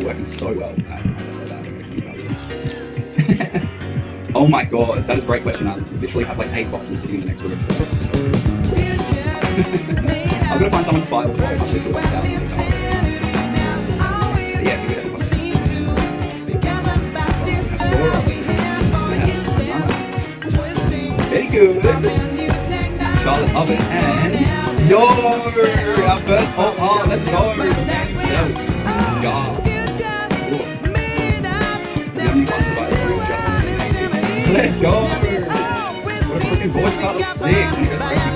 working so well. As I say that. Oh my god, that is a great question. I literally have like 8 boxes sitting in the next room. I'm gonna find someone to buy all 12. I'm literally like thousands of dollars. Yeah, give it a very good. Charlotte Oven and our first let's go. God. Let's go. What a freaking voice card looks sick.